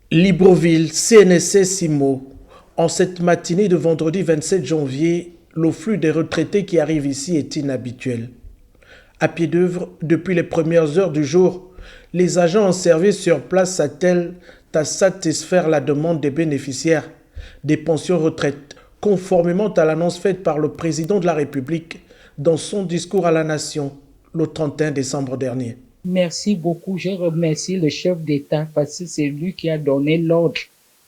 Libreville, CNSS IMO. En cette matinée de vendredi 27 janvier, le flux des retraités qui arrivent ici est inhabituel. À pied d'œuvre, depuis les premières heures du jour, les agents en service sur place s'attellent à satisfaire la demande des bénéficiaires des pensions retraite, conformément à l'annonce faite par le président de la République dans son discours à la nation le 31 décembre dernier. Merci beaucoup. Je remercie le chef d'État parce que c'est lui qui a donné l'ordre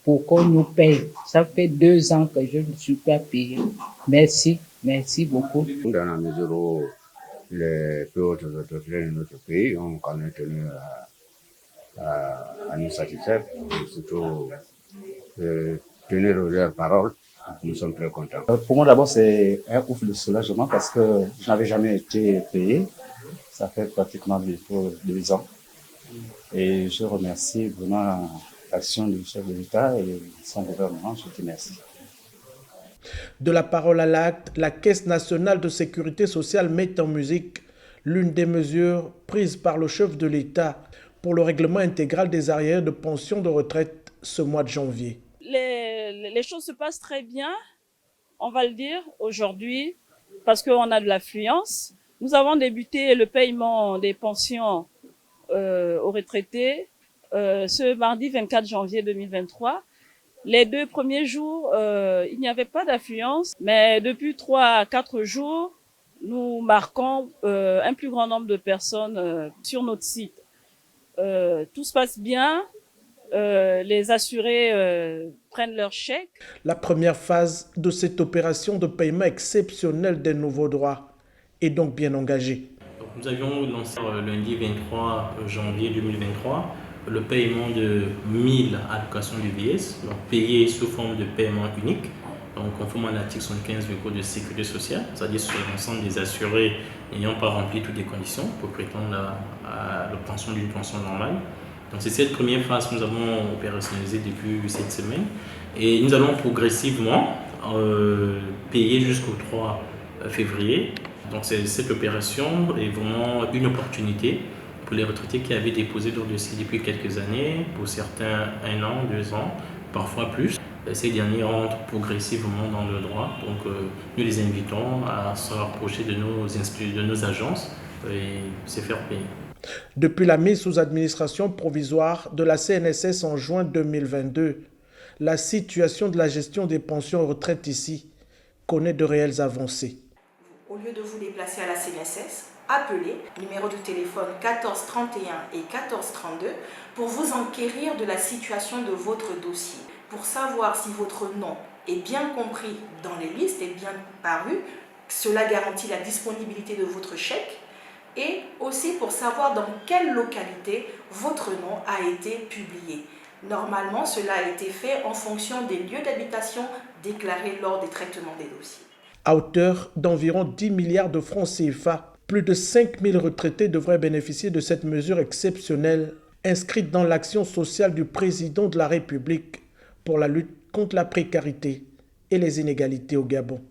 pour qu'on nous paye. Ça fait 2 ans que je ne suis pas payé. Merci beaucoup. Dans la mesure où les plus hautes autorités de notre pays ont quand même tenu à nous satisfaire, et surtout tenir leur parole. Nous sommes très contents. Pour moi, d'abord, c'est un ouf de soulagement parce que je n'avais jamais été payé. Ça fait pratiquement 2 ans. Et je remercie vraiment l'action du chef de l'État et son gouvernement. Je te remercie. De la parole à l'acte, la Caisse nationale de sécurité sociale met en musique l'une des mesures prises par le chef de l'État pour le règlement intégral des arriérés de pension de retraite ce mois de janvier. Les choses se passent très bien, on va le dire, aujourd'hui, parce qu'on a de l'affluence. Nous avons débuté le paiement des pensions aux retraités ce mardi 24 janvier 2023. Les 2 premiers jours, il n'y avait pas d'affluence, mais depuis 3 à 4 jours, nous marquons un plus grand nombre de personnes sur notre site. Tout se passe bien. Les assurés prennent leur chèque. La première phase de cette opération de paiement exceptionnel des nouveaux droits est donc bien engagée. Nous avions lancé lundi 23 janvier 2023 le paiement de 1000 allocations du vieillesse, donc payées sous forme de paiement unique, donc conformément à l'article 75 du Code de sécurité sociale, c'est-à-dire sur l'ensemble des assurés n'ayant pas rempli toutes les conditions pour prétendre à l'obtention d'une pension normale. Donc c'est cette première phase que nous avons opérationnalisée depuis cette semaine et nous allons progressivement payer jusqu'au 3 février. Donc cette opération est vraiment une opportunité pour les retraités qui avaient déposé leur dossier depuis quelques années, pour certains 1 an, 2 ans, parfois plus. Ces derniers rentrent progressivement dans le droit, donc nous les invitons à se rapprocher de nos agences et se faire payer. Depuis la mise sous administration provisoire de la CNSS en juin 2022, la situation de la gestion des pensions retraite ici connaît de réelles avancées. Au lieu de vous déplacer à la CNSS, appelez numéro de téléphone 14 31 et 14 32 pour vous enquérir de la situation de votre dossier. Pour savoir si votre nom est bien compris dans les listes, est bien paru, cela garantit la disponibilité de votre chèque. Et aussi pour savoir dans quelle localité votre nom a été publié. Normalement, cela a été fait en fonction des lieux d'habitation déclarés lors des traitements des dossiers. À hauteur d'environ 10 milliards de francs CFA, plus de 5000 retraités devraient bénéficier de cette mesure exceptionnelle inscrite dans l'action sociale du président de la République pour la lutte contre la précarité et les inégalités au Gabon.